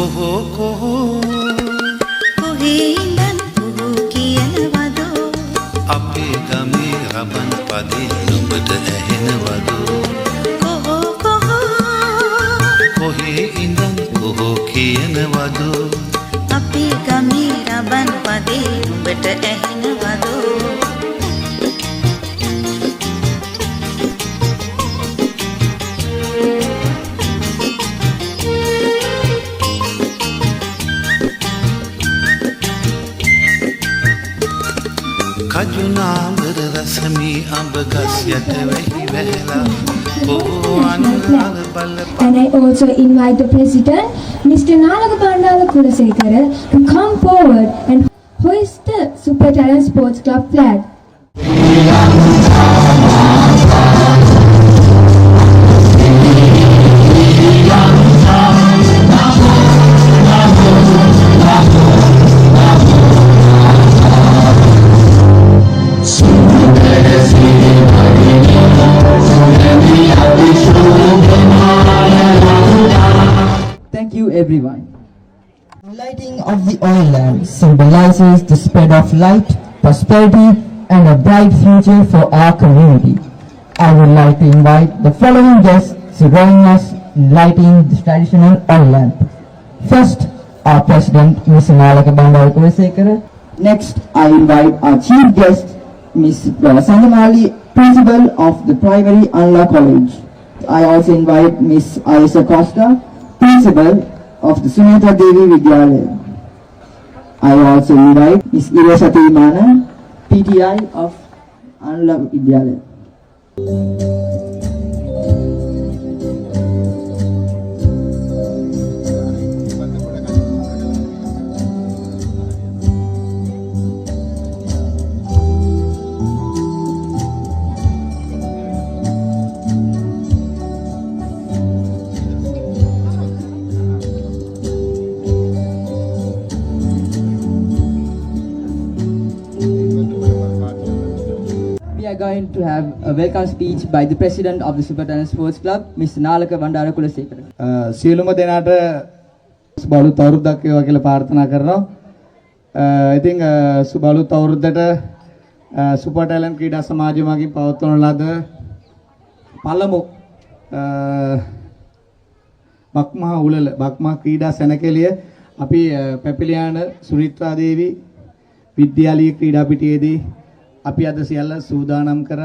කොහෝ කොහෝ කොහේ ඉඳන් කොහෝ කියනවද අපේ ගමේ රබන් පදේ නුඹට ඇහෙනවද කොහෝ කොහෝ කොහේ ඉඳන් කොහෝ කියනවද අපේ ගමේ රබන් පදේ නුඹට ඇහෙනවද කජුනාඹර රසමී අඹ ගස් යට වෙහි වැහලා කොහෝ අනුරාග බලපා. And I also invite the President, Mr. Nalaga Bandara Kulasekara, to come forward and hoist the Super Talent Sports Club flag. Thank you everyone. Lighting of the oil lamp symbolizes the spread of light, prosperity and a bright future for our community. I would like to invite the following guests to join us in lighting this traditional oil lamp. First, our President, Ms. Nalaka Bandara Kulasekara. Next, I invite our Chief Guest, Ms. Sandamali, Principal of the Primary Anla College. I also invite Ms. Aisha Costa, Principal of the Sunita Devi Vidyalaya. I also invite Ms. Irasati Imana, PTI of Anla Vidyalaya. We are going to have a welcome speech by the President of the Super Talent Sports Club, Mr. Nalaka Bandara Kulasekara. සියලුම දෙනාට සුබලුත් අවුරුද්දක් වේවා කියලා ප්‍රාර්ථනා කරනවා. ඉතින් සුබලුත් අවුරුද්දට super talent ක්‍රීඩා සමාජය මගින් පවත්වන ලද පළමු බක්මහා උළෙල බක්මහා ක්‍රීඩා සැනකෙළිය අපි පැපිලියාන සුරිත්‍රා දේවි විද්‍යාලීය ක්‍රීඩා පිටියේදී අපි අද සියල්ල සූදානම් කර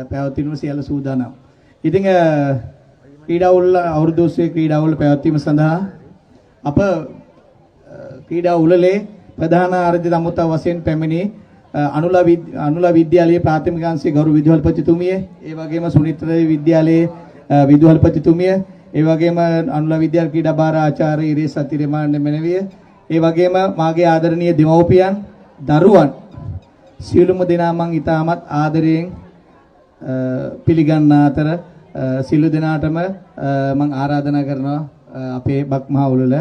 පැවැත්වීම සියල්ල සූදානම්. ඉතින් ක්‍රීඩා උළෙල අවුරුදු 20 ක්‍රීඩා උළෙල පැවැත්වීම සඳහා අප ක්‍රීඩා උළෙලේ ප්‍රධාන ආරාධිත අමුත්තා වශයෙන් පැමිණි අනුලා විද්‍යාලයේ ප්‍රාථමික අංශයේ ගෞරව විදුහල්පතිතුමිය, ඒ වගේම සුනිත්‍රා විද්‍යාලයේ විදුහල්පතිතුමිය, ඒ වගේම අනුලා විද්‍යාල ක්‍රීඩා භාර ආචාර්ය ඉරේස් අතිරේමාන මෙනවිය, ඒ වගේම මාගේ ආදරණීය දෙමව්පියන්, දරුවන් සියලුම දෙනා මම ඉතාමත් ආදරයෙන් පිළිගන්න අතර සියලු දෙනාටම මම ආරාධනා කරනවා අපේ බක්මහා උළෙල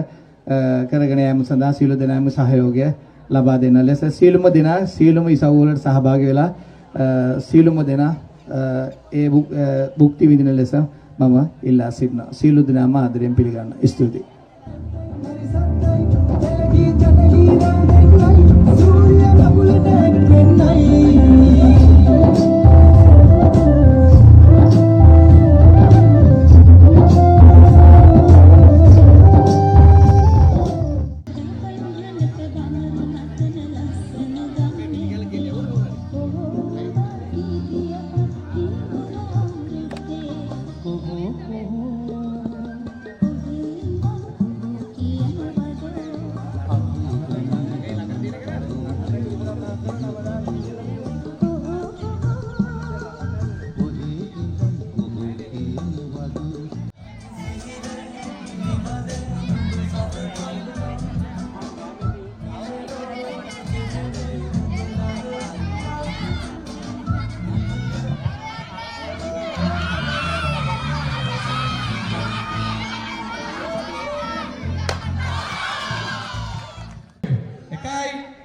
කරගෙන යාම සඳහා සියලු දෙනාම සහයෝගය ලබා දෙන ලෙස සියලුම දෙනා සියලුම ඉසව් වලට සහභාගී වෙලා සියලුම දෙනා ඒ භුක්ති විඳින ලෙස මම ඉල්ලා සිටිනවා. සියලු දෙනාම ආදරයෙන් පිළිගන්න. ස්තුතියි.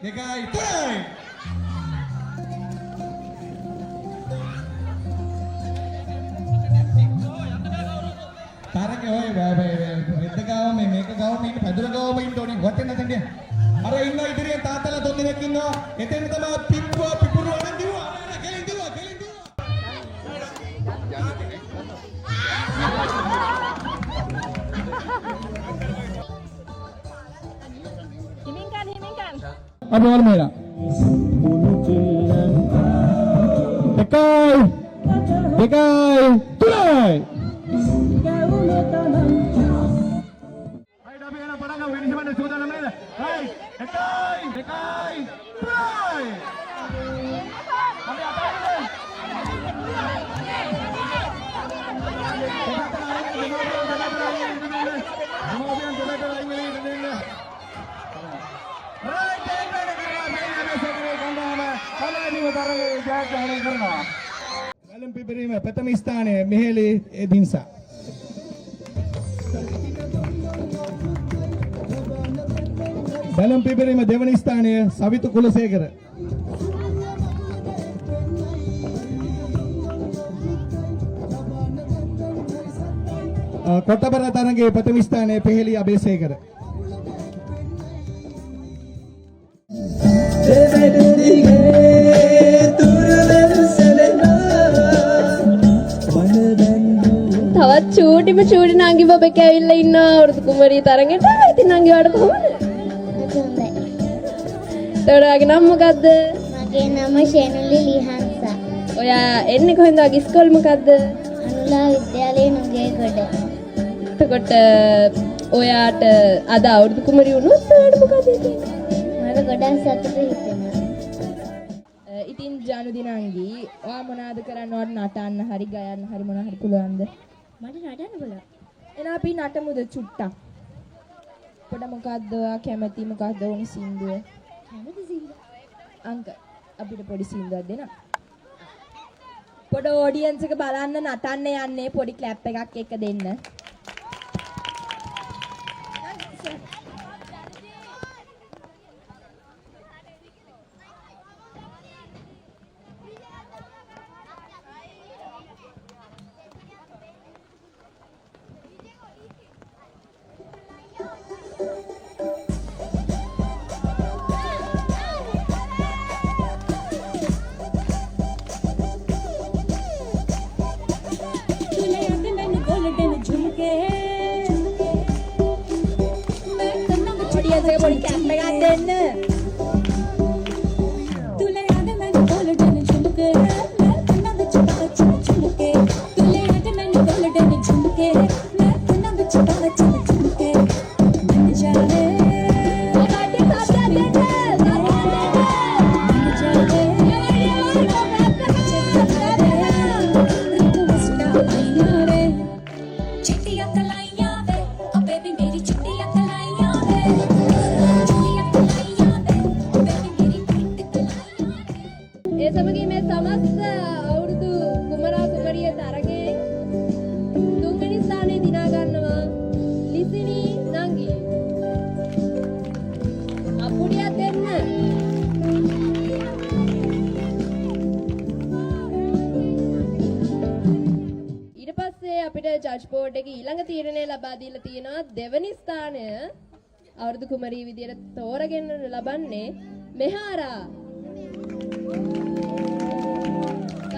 දෙකයි තුනයි. තරගේ ඔය බෑ රෙද්ද ගාව මේක ගාව මේ පැදුර ගාව ඉන්න ඕනේ වටෙන් නැතෙන්ද අර ඉන්න ඉදිරියෙන් තාත්තලා තුන් දෙනෙක් ඉන්නවා එතෙන් තමයි පිප්පුවා පිපුරු අරන් දිව්වා කෙලින් දිව්වා Apa warna merah? Dekai, dekai, tulai. Hai, dah biar nak padang kau ini mana sudah nama ini. Hai, dekai, dekai, tulai. Ambil apa ini? ගලම් පිපිරීම ප්‍රථම ස්ථානය මෙහෙලි එදින්සා. ගලම් පිපිරීම දෙවනි ස්ථානය සවිතු කුලසේකර. කොටබර තරගයේ ප්‍රථම ස්ථානය පෙහෙලි අබේසේකර. තවත් චූටිම චූටි නංගි බබෙක් ඇවිල්ලා ඉන්නවා වෘතු කුමරිය තරගෙට. ඉතින් නංගි වාට කොහොමද? හොඳයි. තෝරාගේ නම මොකද්ද? මගේ නම ෂෙනුලි ලිහන්සා. ඔයා එන්නේ කොහෙන්ද? ඔයාගේ ඉස්කෝල මොකද්ද? අනුලා විද්‍යාලයේ නුගේගොඩ. එතකොට ඔයාට අද අවුරුදු කුමරිය වුණොත් ඔයාට මොකද හිතෙන්නේ? මට ගොඩක් සතුටු හිතෙනවා. ඉතින් ජනුදිනංගි ඔයා මොනවද කරන්න? ඔයාට නටන්න හරි ගයන්න හරි මොනවා හරි පුළුවන්ද? මට නටන්න පුළුවන්. එහෙනම් අපි නටමුද චුට්ටක්? පොඩ මොකද්ද ඔයා කැමති? මොකද්ද ඕනි සින්දුව? කැමති සින්දුව. අංකල් අපිට පොඩි සින්දුවක් දෙන්න. පොඩ ඔඩියන්ස් එක බලන්න නටන්න යන්නේ පොඩි ක්ලැප් එකක් එක දෙන්න. ඔඩියන්ස් එක පොඩි ක්ලැප් එකක් දෙන්න. ඒ සමගින් මේ සමස්ත අවුරුදු කුමරා කුමරිය තරගයේ තුන්වෙනි ස්ථානයේ දිනා ගන්නවා ලිසිනි නංගි. අපුඩියක් දෙන්න. ඊට පස්සේ අපිට ජජ් බෝඩ් එකේ ඊළඟ තීරණය ලබා දීලා තියෙනවා දෙවනි ස්ථානය අවුරුදු කුමරිය විදියට තෝරගෙන ලබන්නේ මෙහාරා.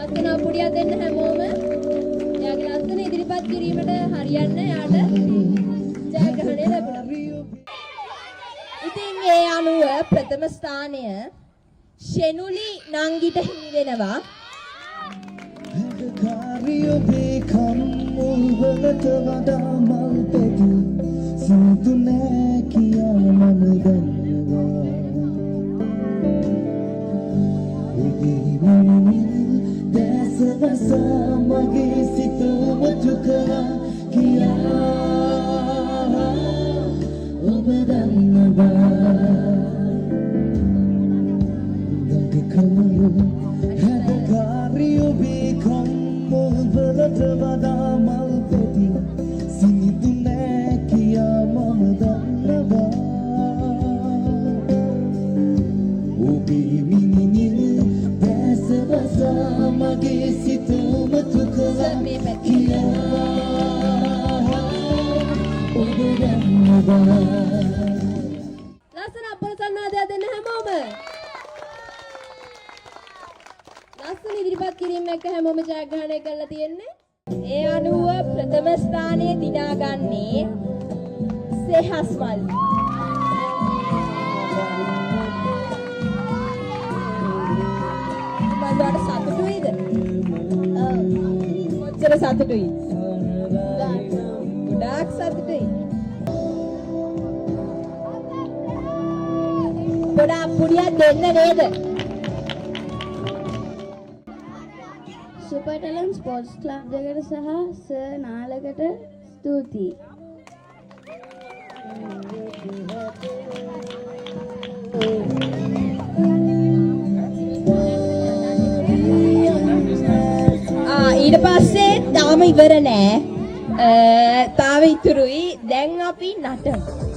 ලස්සන අපුඩියක් දෙන්න හැමෝම. එයාගේ ලස්සන ඉදිරිපත් කිරීමට හරියන්න යාට ජයග්‍රහණය ලැබුණා. ඉතින් ඒ අනුව ප්‍රථම ස්ථානය ෂෙනුලි නංගිට හිමි වෙනවා. මගේ සිතම දුකලා කියා ඔබ දන්නවා දකකමරු හැදකාරී ඔබේ කම්මොල්වලට වඩා මල් පෙති සිනිදු නෑ කියා මම දන්නවා ඔබේ මිනිමිල් දැසවසා මගේ සිතම දුකලා කියා ඔබ ලස්සන අපල සන්නාදයක් දෙන්න හැමෝම. ලස්සන ඉදිරිපත් කිරීම එක්ක හැමෝම ජයග්‍රහණය කරලා තියෙන්නේ. ඒ අනුව ප්‍රථම ස්ථානයේ දිනාගන්නේ සෙහස්මල්. මන්දාට සතුටුයිද? කොච්චර සතුටුයි? ගොඩාක් සතුටුයි. ගොඩාක් පුඩියක් දෙන්න නේද? සුපර් ටැලන්ට් ස්පෝර්ට්ස් ක්ලබ් එකට සහ සර් නාලකට ස්තුතියි. ඊට පස්සේ තාම ඉවර නෑ. තාම ඉතුරුයි. දැන් අපි නටමු.